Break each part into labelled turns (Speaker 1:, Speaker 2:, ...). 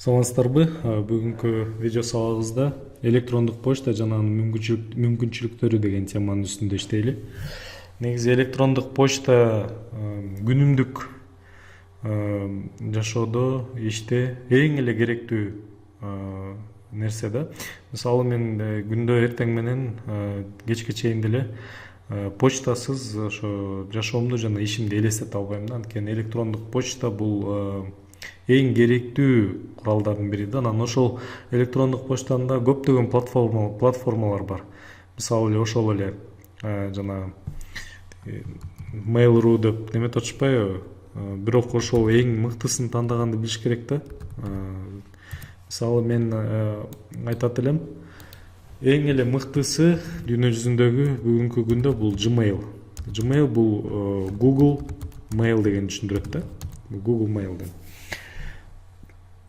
Speaker 1: Саламатсыздарбы? Бүгүнкү видео сабагыбызда электрондук почта жана анын мүмкүнчүлүктөрү деген теманын үстүндө иштейли. Негизи электрондук почта күнүмдүк жашоодо, иште эң эле керектүү нерсе да. Мисалы мен күндө эртең менен кечке чейин деле почтасыз ошо жашоомду жана ишимди элестете албайм да. Анткени электрондук почта бул эң керектүү куралдардын бири да. Анан ошол электрондук почтанын көптөгөн платформалар бар. Мисалы эле ошол эле жана Mail.ru деп неметип атышпайбы? Бирок ошол эң мыктысын тандаганды билиш керек да. Мисалы мен айтат элем, эң эле мыктысы дүйнө жүзүндөгү бүгүнкү күндө бул Gmail. Gmail бул Google Mail деген түшүндүрөт да. Google Mail деген.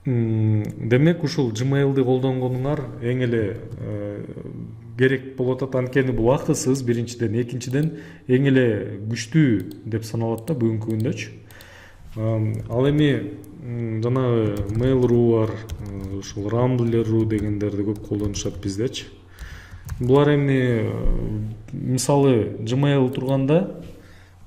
Speaker 1: Демек ушул Gmail'ди колдонгонуңар эң эле керек болуп атат. Анткени бул акысыз биринчиден, экинчиден эң эле күчтүү деп саналат да бүгүнкү күндөчү. Ал эми жанагы Mail.ru бар, ушул Rambler.ru дегендерди көп колдонушат биздечи. Булар эми мисалы Gmail турганда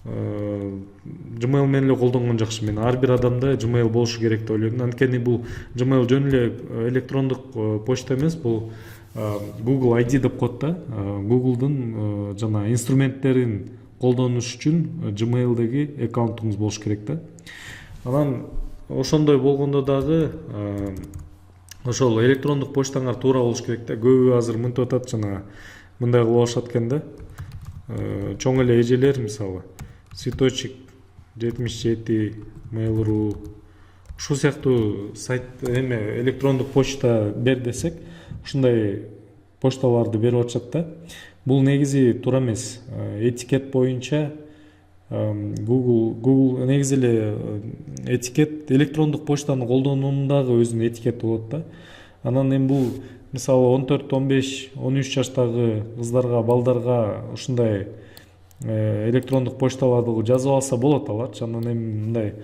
Speaker 1: Gmail менен эле колдонгон жакшы. Мен ар бир адамда Gmail болушу керек деп ойлойм. Анткени бул Gmail жөн эле электрондук почта эмес, бул Google ID деп коет да. Google'дун жана инструменттерин колдонуш үчүн Gmail'деги аккаунтуңуз болуш керек да. Анан ошондой болгондо дагы ошол электрондук почтаңар туура болуш керек да. Көбү азыр мынтип атат, жана мындай кылып алышат экен да. Чоң эле эжелер мисалы Цветочек 77, Mail.ru ушул сыяктуу сайт электрондук почта бер десек, ушундай почталарды берип атышат да. Бул негизи туура эмес. Этикет боюнча Google негизи эле этикет электрондук почтаны колдонуунун дагы өзүнүн этикети болот да. Анан эми бул мисалы 14, 15, 13 жаштагы кыздарга, балдарга ушундай электрондук почталарды жазып алса болот аларчы. Анан эми мындай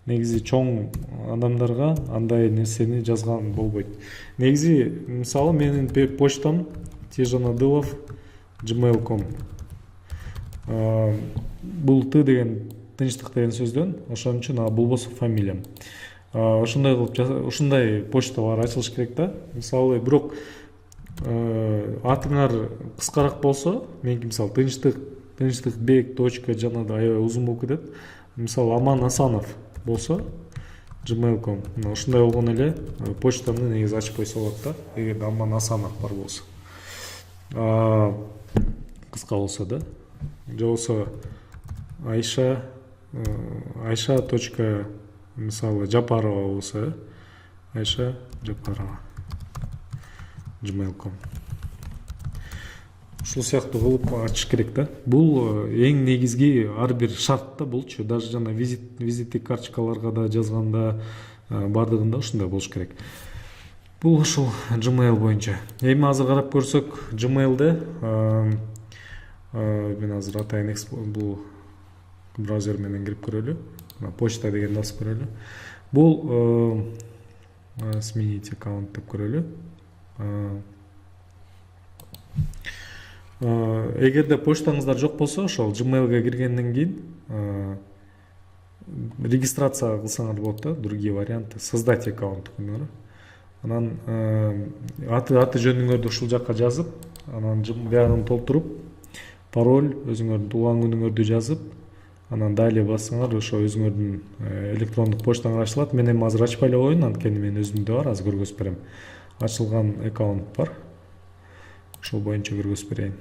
Speaker 1: негизи чоң адамдарга андай нерсени жазган болбойт. Негизи мисалы менин почтам Тижан Адылов gmail.com. Бул Т деген тынчтык деген сөздөн, ошон үчүн болбосо фамилиям. Ошондой кылып ушундай почталар ачылыш керек да. Мисалы бирок атыңар кыскараак болсо, меники мисалы тынчтыкбек точка жанагы аябай узун болуп кетет. Мисалы Аман Асанов болсо gmail.com. Ушундай болгон эле почтамды негизи ачып койсо болот да. Эгерде Аман Асанов бар болсо. Кыска болсо да. Же болсо Айша точка мисалы Жапарова болсо, Айша Жапарова gmail.com. Ушул сыяктуу кылып ачыш керек да. Бул эң негизги ар бир шарт да булчу. Даже жана визиттик карточкаларга да жазганда бардыгында ушундай болуш керек. Бул ушул Gmail боюнча. Эми азыр карап көрсөк, Gmail'де мен азыр атайын бул браузер менен кирип көрөлү. Почта дегенди басып көрөлү. Бул сменить аккаунт деп көрөлү. Эгерде почтаңыздар жок болсо, ошол Gmail'га киргенден кийин регистрация кылсаңар болот да. Другие варианты. Создать аккаунт күнөрү. Анан аты жөнүңөрдү ушул жакка жазып, анан биягын толтуруп, пароль, өзүңөрдүн туулган күнүңөрдү жазып, анан далее бассаңар, ошо өзүңөрдүн электрондук почтаңар ачылат. Мен эми азыр ачпай эле коеюн, анткени мен өзүмдө бар, азыр көргөзүп берем. Ачылган аккаунт бар. Ошол боюнча көргөзүп берейин.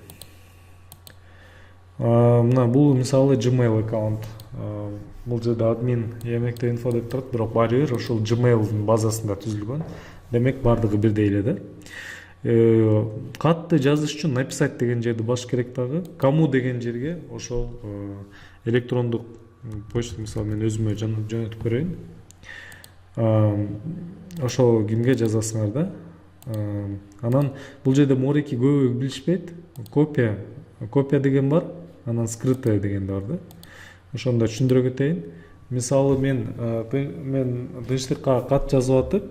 Speaker 1: Мына бул мисалы Gmail аккаунт. Бул жерде админ эмекте инфо деп турат, бирок баары бир ошол Gmail'дын базасында түзүлгөн. Демек бардыгы бирдей эле да. Катты жазыш үчүн написать деген жерди басыш керек дагы. Кому деген жерге ошол электрондук почта, мисалы мен өзүмө жөнөтүп көрөйүн. Ошол кимге жазасыңар да. Анан бул жерде мореки көбү билишпейт. Копия деген бар, анан скрытая деген бар да. Ошондо түшүндүрө кетейин. Мисалы мен тынчтыкка кат жазып атып,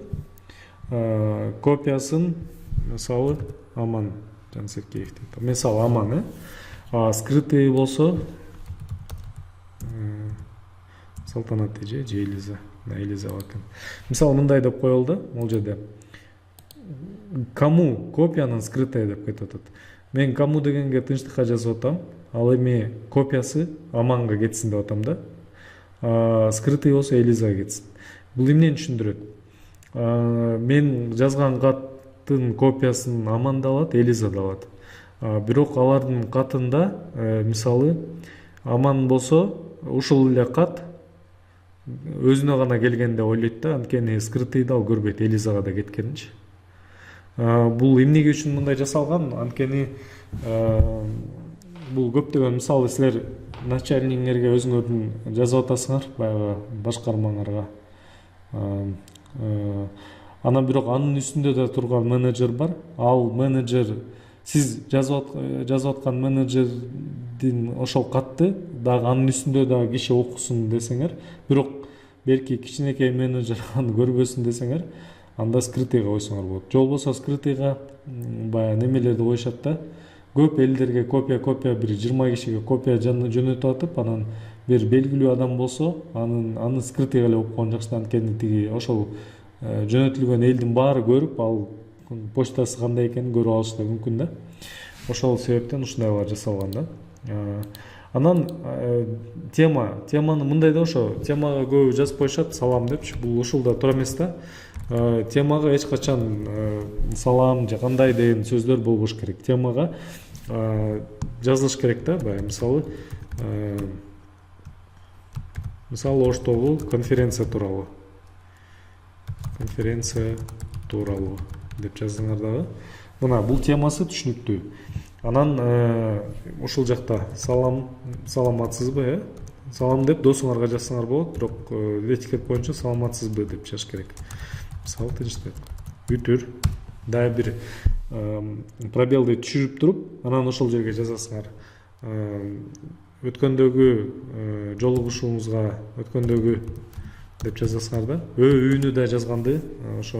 Speaker 1: копиясын мисалы Аман Жансеркеев дейт. Мисалы Аман, скрытый болсо Салтанат эже же Элиза, Элиза бакын. Мисалы мындай деп коюлду, бул жерде кому копиянын скрытый деп кетип атат. Мен кому дегенге тынчтыкка жазып атам, ал эми копиясы Аманга кетсин деп атам да. Скрытый болсо Элизага кетсин. Бул эмнени түшүндүрөт? Мен жазган каттын копиясын Аман да алат, Элиза да алат. Бирок алардын катында мисалы Аман болсо ушул эле кат өзүнө гана келген деп ойлойт да, анткени скрытыйды ал көрбөйт, Элизага да кеткенинчи. Бул эмнеге үчүн мындай жасалган? Анткени бул көптөгөн мисалы силер начальниңерге өзүңөрдүн жазып атасыңар баягы башкармаңарга. Анан бирок анын үстүндө да турган менеджер бар. Ал менеджер сиз жазып аткан менеджердин ошол катты дагы анын үстүндө да киши окусун десеңер, бирок белки кичинекей менеджер аны көрбөсүн десеңер, анда скрытыйга койсоңор болот. Же болбосо скрытыйга баягы немелерди коюшат да. Көп элдерге копия бир 20 кишиге копия жөнөтүп атып, анан бир белгилүү адам болсо, аны скрытыйга эле окуган жакшы, анткени тиги ошол жөнөтүлгөн элдин баары көрүп, ал почтасы кандай экенин көрүп алышы да мүмкүн да. Ошол себептен ушундайлар жасалган да. Анан теманы мындай да, ошо темага көбү жазып коюшат салам депчи. Бул ушул да туура эмес да. Темага эч качан салам же кандай деген сөздөр болбош керек. Темага жазылыш керек да. Мисалы оштогу конференция тууралуу деп жаздыңар дагы. Мына бул темасы түшүнүктүү. Анан ушул жакта саламатсызбы, салам деп досуңарга жазсаңар болот, бирок этикет боюнча саламатсызбы деп жазыш керек. Мисалы тынчтык, бүтүр, дагы бир пробелди түшүрүп туруп, анан ошол жерге жазасыңар. Өткөндөгү жолугушууңузга өткөндөгү деп жазасыңар да. Өүнү да жазганды, ошо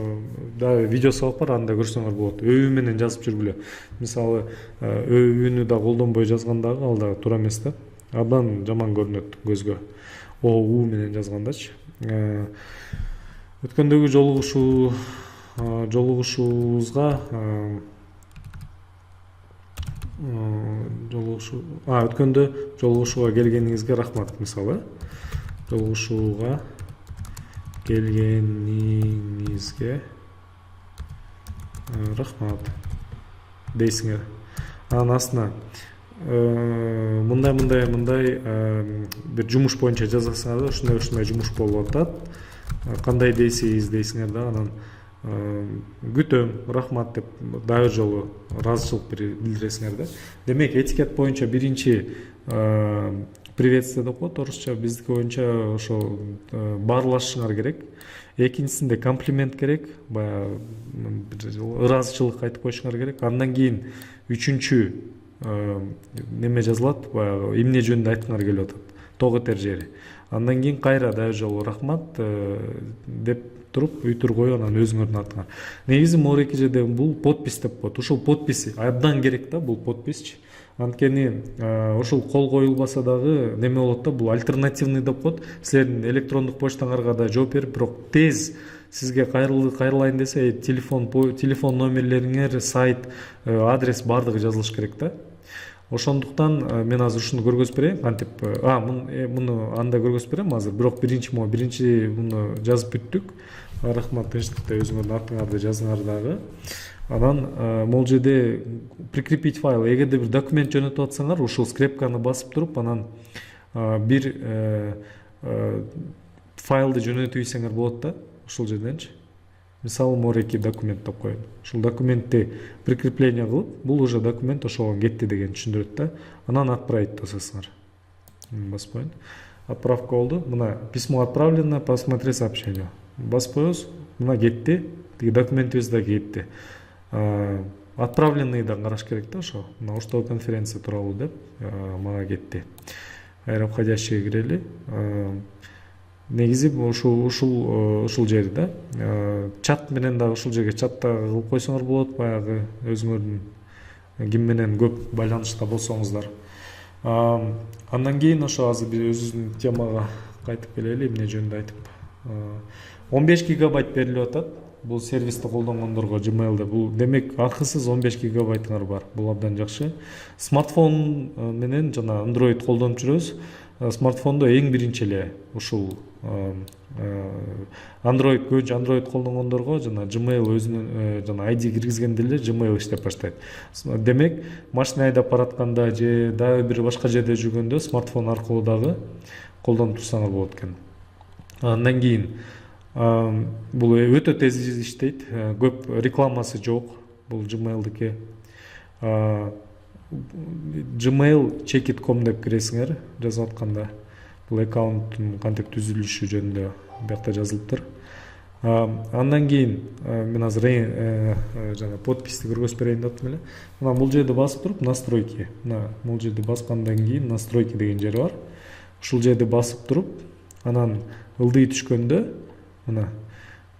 Speaker 1: дагы видеосу алып бар, анда көрсөңөр болот. Өү менен жазып жүргүлө. Мисалы өүнү да колдонбой жазгандагы ал дагы туура эмес да. Абдан жаман көрүнөт көзгө. У менен жазгандачы. Өткөндөгү жолугушуубузга өткөндө жолугушууга келгениңизге рахмат, мисалы. Жолугушууга келгениңизге рахмат дейсиңер. Анан астына мындай бир жумуш боюнча жазасыңар да, ушундай жумуш болуп атат. Кандай дейсиз дейсиңер да, анан күтөм, рахмат деп дагы жолу ыраазычылык билдиресиңер да. Демек, этикет боюнча биринчи приветствие деп коет орусча, биздики боюнча ошо баарлашышыңар керек. Экинчисинде комплимент керек, баягы ыраазычылык айтып коюшуңар керек. Андан кийин үчүнчү неме жазылат, баягы эмне жөнүндө айткыңар келип атат, ток этер жери. Андан кийин кайра дагы жолу рахмат деп туруп үйтүр коюп, анан өзүңөрдүн атыңар. Негизи могу эки жерде бул подпись деп коет. Ушул подпись абдан керек да, бул подписчи. Анткени ушул кол коюлбаса дагы неме болот да, бул альтернативный деп коет. Силердин электрондук почтаңарга да жооп берип, бирок тез сизге кайрылайын десе, телефон номерлериңер, сайт, адрес баардыгы жазылыш керек да. Ошондуктан мен азыр ушуну көргөзүп берейин, кантип муну анда көргөзүп берем азыр, бирок биринчи муну жазып бүттүк. Рахмат, тынчтыкта өзүңөрдүн атыңарды жазыңар дагы. Анан могул жерде прикрепить файл, эгерде бир документ жөнөтүп атсаңар, ушул скрепканы басып туруп, анан бир файлды жөнөтүүсөңөр болот да, ушул жерденчи. Мисалы, мореки документ деп коет. Ушул документти прикрепление кылып, бул уже документ ошого кетти деген түшүндүрөт да. Анан отправить басасыңар. Баспайын. Отправка болду. Мына письмо отправлено, посмотри сообщение. Басып коебуз, мына кетти. Тиги документибиз да кетти. Отправленный да караш керек да, ошо. Мына оштогу конференция тууралуу деп мага кетти. Входящие кирели. негизи ушул жери да. Чат менен дагы ушул жерге чатта кылып койсоңор болот, баягы өзүңөрдүн ким менен көп байланышта болсоңуздар. Андан кийин ошо азыр биз өзүбүздүн темага кайтып келели. Эмне жөнүндө айтып, 15 гигабайт берилип атат бул сервисти колдонгондорго Gmail'de. Бул демек аркысыз 15 гигабайтыңар бар. Бул абдан жакшы. Смартфон менен жана Android колдонуп жүрөбүз. Смартфондо эң биринчи эле ушул Android көбүнчө Android колдонгондорго жана Gmail өзүнүн жана ID киргизгенде эле Gmail иштеп баштайт. Демек машина айдап баратканда же дагы бир башка жерде жүргөндө смартфон аркылуу дагы колдонуп турсаңар болот экен. Андан кийин бул өтө тез иштейт, көп рекламасы жок бул Gmail'дики. gmail.com деп киресиңер жазып атканда. Бул аккаунттун кантип түзүлүшү жөнүндө бuyakta жазылыптыр. Андан кийин мен азыр жана подписти көргөзүп берейин деп атам эле. Мына бул жерди басып туруп настройки. Мына бул жерди баскандан кийин настройки деген жери бар. Ушул жерди басып туруп, анан ылдый түшкөндө мына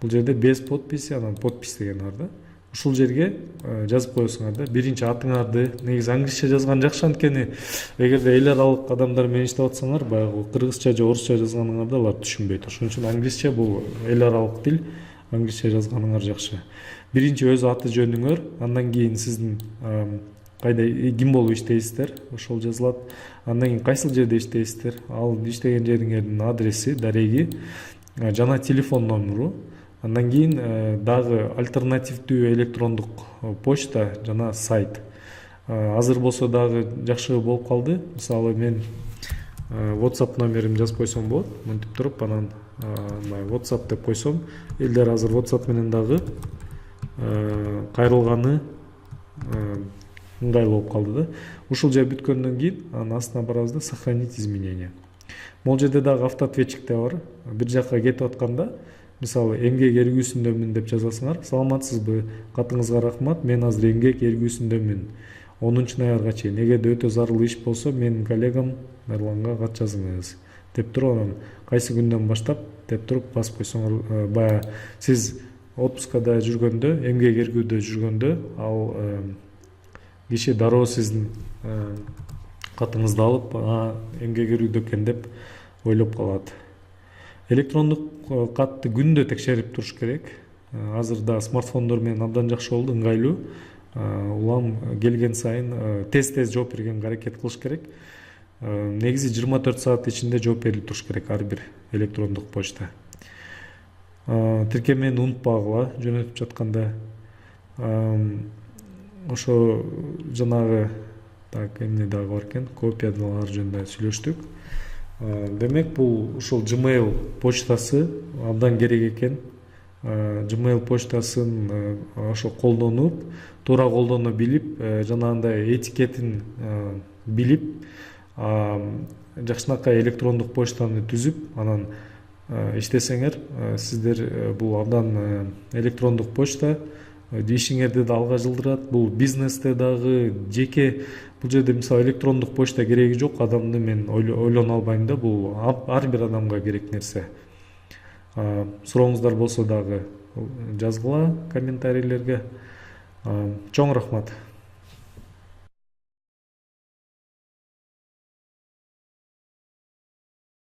Speaker 1: бул жерде без подписи, анан подпись деген бар да. Ушул жерге жазып коесуңар да. Биринчи атыңарды, негизи англисче жазган жакшы, анткени эгерде эл аралык адамдар менен иштеп атсаңар, баягы кыргызча же орусча жазганыңарда алар түшүнбөйт. Ошон үчүн англисче бул эл аралык тил, англисче жазганыңар жакшы. Биринчи өз аты жөнүңөр, андан кийин сиздин кайда ким болуп иштейсиздер, ошол жазылат. Андан кийин кайсыл жерде иштейсиздер, ал иштеген жериңердин адреси, дареги жана телефон номеру. Андан кийин дагы альтернативдүү электрондук почта жана сайт. Азыр болсо дагы жакшы болуп калды. Мисалы мен WhatsApp номерим жазып койсом болот. Мынтип туруп анан WhatsApp деп койсом, элдер азыр WhatsApp менен дагы кайрылганы ыңгайлуу болуп калды да. Ушул жер бүткөндөн кийин анын астына барабыз да сохранить изменения. Могул жерде дагы автоответчиктер бар. Бир жакка кетип атканда, мисалы эмгек эргүүсүндөмүн деп жазасыңар. Саламатсызбы? Катыңызга рахмат. Мен азыр эмгек эргүүсүндөмүн. 10-ноябрга чейин. Эгерде өтө зарыл иш болсо, менин коллегам Нарланга кат жазыңыз деп туруп, анан кайсы күндөн баштап деп туруп басып койсоңор, баягы сиз отпускада жүргөндө, эмгек эргүүдө жүргөндө, ал киши дароо сиздин катыңызды алып, эмгек эргүүдө экен деп ойлоп калат. Электрондук катты күндө текшерип туруш керек. Азыр да смартфондор менен абдан жакшы болду, ыңгайлуу. Улам келген сайын тез жооп бергенге аракет кылыш керек. Негизи 24 саат ичинде жооп берилип туруш керек ар бир электрондук почта. Тиркемени унутпагыла жөнөтүп жатканда. Ошо жанагы эмне дагы бар экен, копиялар жөнүндө сүйлөштүк. Демек бул ушул Gmail почтасы абдан керек экен. Gmail почтасын ошо колдонуп, туура колдоно билип, жанагындай этикетин билип, жакшынакай электрондук почтаны түзүп, анан иштесеңер, сиздер бул абдан электрондук почта ишиңерди да алга жылдырат. Бул бизнесте дагы, жеке, бул жерде мисалы электрондук почта кереги жок адамды мен ойлоно албайм да. Бул ар бир адамга керек нерсе. Сурооңуздар болсо дагы жазгыла комментарийлерге. Чоң рахмат.